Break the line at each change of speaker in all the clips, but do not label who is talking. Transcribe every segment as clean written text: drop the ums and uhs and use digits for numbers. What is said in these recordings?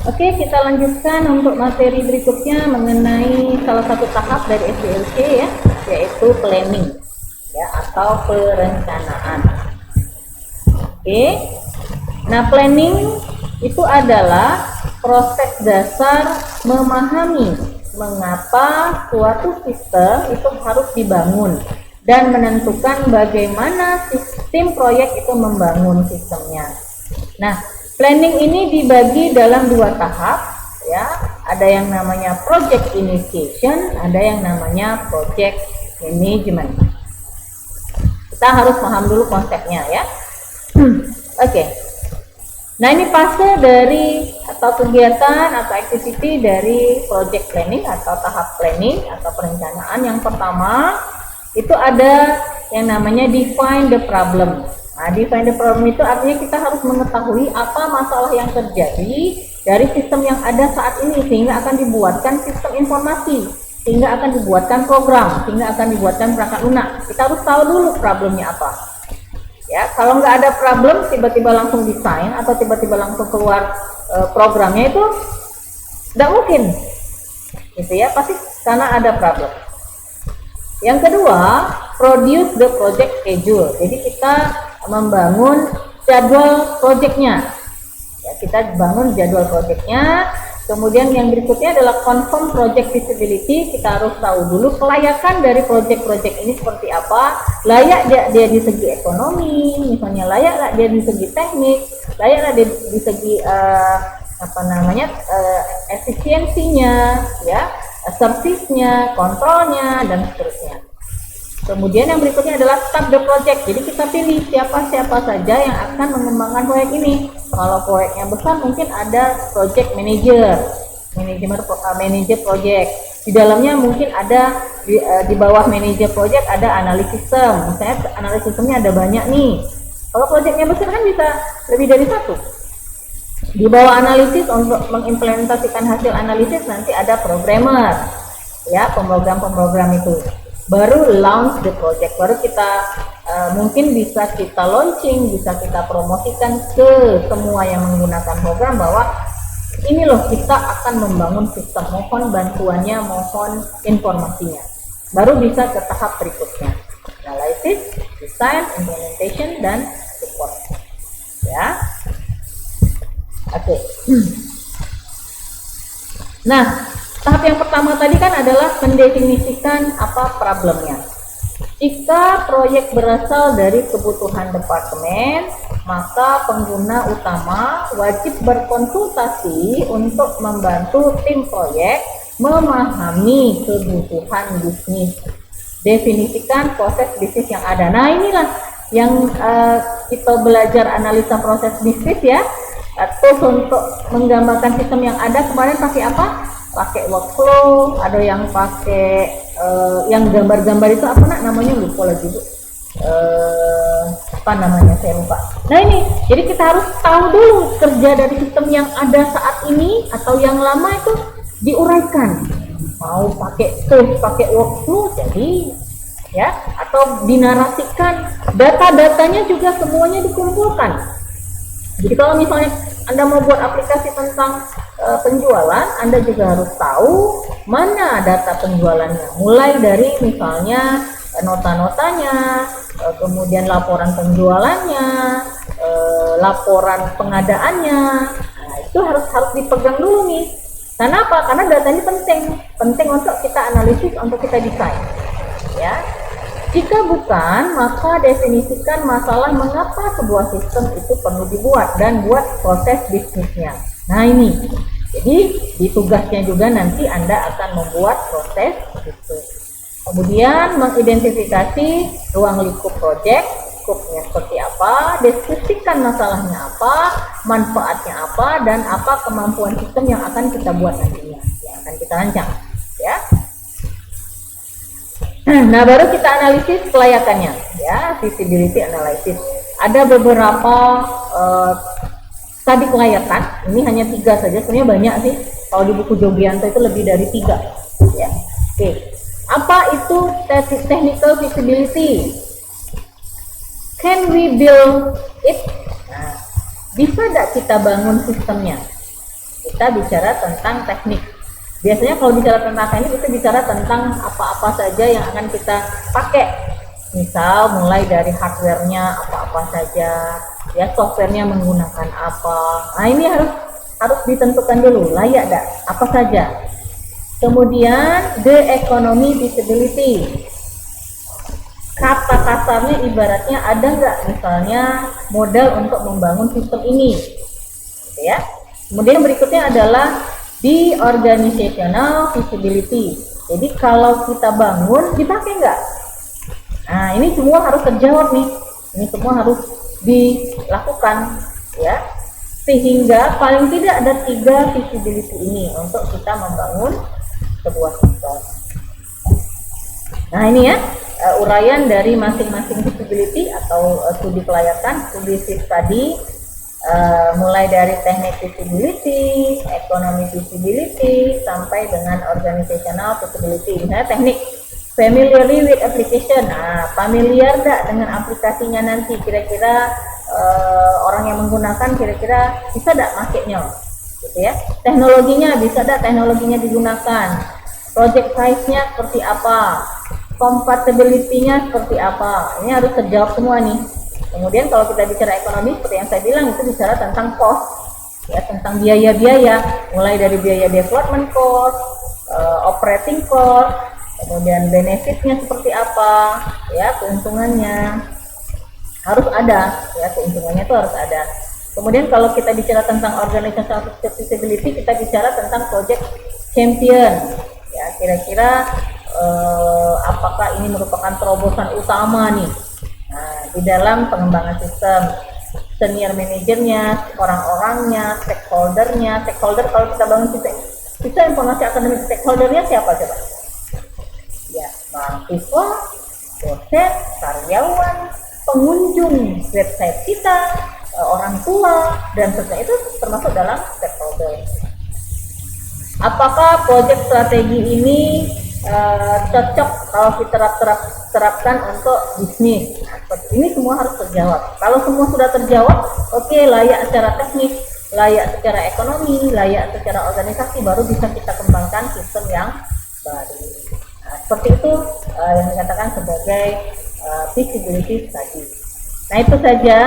Oke, kita lanjutkan untuk materi berikutnya mengenai salah satu tahap dari SDLC ya, yaitu planning ya atau perencanaan. Oke. Nah, planning itu adalah proses dasar memahami mengapa suatu sistem itu harus dibangun dan menentukan bagaimana sistem proyek itu membangun sistemnya. Nah, planning ini dibagi dalam dua tahap ya. Ada yang namanya project initiation, ada yang namanya project management. Kita harus paham dulu konsepnya ya. Oke. Nah, ini fase dari atau kegiatan atau activity dari project planning atau tahap planning atau perencanaan. Yang pertama itu ada yang namanya define the problem. Nah, define the problem itu artinya kita harus mengetahui apa masalah yang terjadi dari sistem yang ada saat ini sehingga akan dibuatkan sistem informasi, sehingga akan dibuatkan program, sehingga akan dibuatkan perangkat lunak. Kita harus tahu dulu problemnya apa. Ya, kalau nggak ada problem tiba-tiba langsung desain atau tiba-tiba langsung keluar programnya itu nggak mungkin, gitu ya, pasti karena ada problem. Yang kedua, produce the project schedule. Jadi kita membangun jadwal projectnya. Ya, kita bangun jadwal projectnya. Kemudian yang berikutnya adalah confirm project feasibility. Kita harus tahu dulu kelayakan dari project-project ini seperti apa. Layak dia di segi ekonomi, misalnya layak dia di segi teknik, layak dia di segi efisiensinya, ya, servisnya, kontrolnya, dan seterusnya. Kemudian yang berikutnya adalah start the project. Jadi kita pilih siapa-siapa saja yang akan mengembangkan proyek ini. Kalau proyeknya besar mungkin ada project manager, manager project. Di dalamnya mungkin ada di bawah manager project ada analisis sistem. Misalnya analisis sistemnya ada banyak nih. Kalau proyeknya besar kan bisa lebih dari satu. Di bawah analisis untuk mengimplementasikan hasil analisis nanti ada programmer, ya, pemrogram itu. Baru launch the project, baru kita mungkin bisa kita launching, bisa kita promosikan ke semua yang menggunakan program bahwa ini loh kita akan membangun sistem, mohon bantuannya, mohon informasinya. Baru bisa ke tahap berikutnya, analysis, design, implementation, dan support. Ya, oke. Nah, tahap yang pertama tadi kan adalah mendefinisikan apa problemnya. Jika proyek berasal dari kebutuhan departemen, maka pengguna utama wajib berkonsultasi untuk membantu tim proyek memahami kebutuhan bisnis. Definisikan proses bisnis yang ada. Nah, inilah yang kita belajar analisa proses bisnis ya. Tools untuk menggambarkan sistem yang ada kemarin pakai apa? Pakai workflow, ada yang pakai yang gambar-gambar itu apa namanya lupa lagi Bu. Apa namanya saya lupa. Nah ini, jadi kita harus tahu dulu kerja dari sistem yang ada saat ini atau yang lama itu diuraikan. Mau pakai tools, pakai workflow, jadi ya, atau dinarasikan, data-datanya juga semuanya dikumpulkan. Jadi kalau misalnya Anda mau buat aplikasi tentang penjualan, Anda juga harus tahu mana data penjualannya. Mulai dari misalnya nota-notanya, kemudian laporan penjualannya, laporan pengadaannya. Nah, itu harus dipegang dulu nih. Karena apa? Karena data ini penting untuk kita analisis, untuk kita desain. Ya. Jika bukan, maka definisikan masalah mengapa sebuah sistem itu perlu dibuat dan buat proses bisnisnya. Nah ini, jadi di tugasnya juga nanti Anda akan membuat proses itu. Kemudian mengidentifikasi ruang lingkup proyek, skopnya seperti apa, deskripsikan masalahnya apa, manfaatnya apa, dan apa kemampuan sistem yang akan kita buat nantinya, yang akan kita rancang. Ya. Nah, baru kita analisis kelayakannya, ya, feasibility analysis. Ada beberapa tadi kelayakan, ini hanya 3 saja, sebenarnya banyak sih. Kalau di buku Jogianto itu lebih dari 3, ya. Oke, apa itu technical feasibility? Can we build it? Nah, bisa tidak kita bangun sistemnya? kita bicara tentang teknik. Biasanya kalau bicara tentang teknik itu bicara tentang apa-apa saja yang akan kita pakai. Misal mulai dari hardware-nya apa-apa saja, ya software-nya menggunakan apa. Nah ini harus ditentukan dulu layak enggak, apa saja. Kemudian the economy feasibility. Kata kasarnya ibaratnya ada nggak misalnya modal untuk membangun sistem ini, ya. Kemudian berikutnya adalah the organizational feasibility. Jadi kalau kita bangun dipakai nggak? Nah ini semua harus terjawab nih. Ini semua harus dilakukan, ya. Sehingga paling tidak ada 3 feasibility ini untuk kita membangun sebuah sistem. Nah ini ya uraian dari masing-masing feasibility atau studi kelayakan, studi tadi. Mulai dari teknik feasibility, ekonomi feasibility, sampai dengan organizational feasibility. Misalnya teknik familiarity with application. Nah, familiar enggak dengan aplikasinya nanti? Kira-kira orang yang menggunakan kira-kira bisa enggak makainya? Gitu ya. Teknologinya bisa enggak teknologinya digunakan? Project size-nya seperti apa? Compatibility-nya seperti apa? Ini harus terjawab semua nih. Kemudian kalau kita bicara ekonomi, seperti yang saya bilang, itu bicara tentang cost, ya, tentang biaya-biaya, mulai dari biaya development cost, operating cost, kemudian benefitnya seperti apa, ya, keuntungannya harus ada, ya, keuntungannya itu harus ada. Kemudian kalau kita bicara tentang organizational feasibility, kita bicara tentang project champion, ya, kira-kira apakah ini merupakan terobosan utama nih. Nah, di dalam pengembangan sistem, senior manajernya, orang-orangnya, stakeholder kalau kita bangun sistem informasi akademik, stakeholdernya siapa coba? Ya, mahasiswa, dosen, karyawan, pengunjung website kita, orang tua, dan sebagainya, itu termasuk dalam stakeholder. Apakah proyek strategi ini cocok kalau kita terapkan untuk bisnis? Nah, ini semua harus terjawab. Kalau semua sudah terjawab, oke, layak secara teknis, layak secara ekonomi, layak secara organisasi, baru bisa kita kembangkan sistem yang baru. Nah, seperti itu yang dikatakan sebagai feasibility study. Nah itu saja,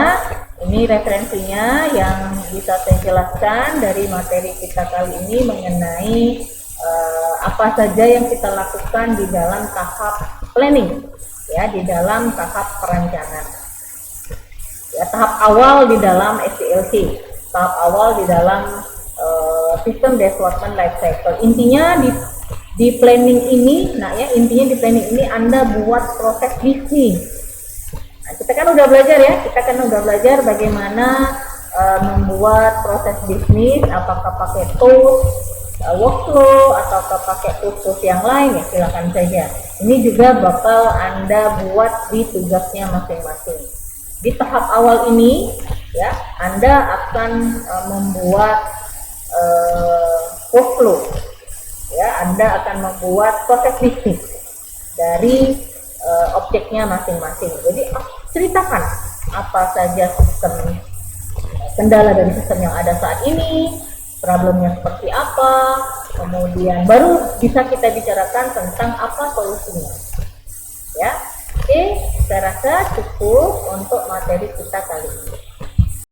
ini referensinya yang bisa saya jelaskan dari materi kita kali ini mengenai apa saja yang kita lakukan di dalam tahap planning, ya, di dalam tahap perencanaan, ya, tahap awal di dalam SDLC, tahap awal di dalam System Development Life Cycle. Intinya di planning ini, nah ya, intinya di planning ini Anda buat proses bisnis. Nah, kita kan udah belajar bagaimana membuat proses bisnis, apakah pakai tools, workflow, ataukah pakai tools yang lain, ya silakan saja. Ini juga bakal Anda buat di tugasnya masing-masing. Di tahap awal ini, ya, Anda akan membuat workflow, ya, Anda akan membuat proses bisnis dari objeknya masing-masing. Jadi ceritakan apa saja sistem, kendala dari sistem yang ada saat ini, problemnya seperti apa, kemudian baru bisa kita bicarakan tentang apa solusinya. Ya, oke, saya rasa cukup untuk materi kita kali ini.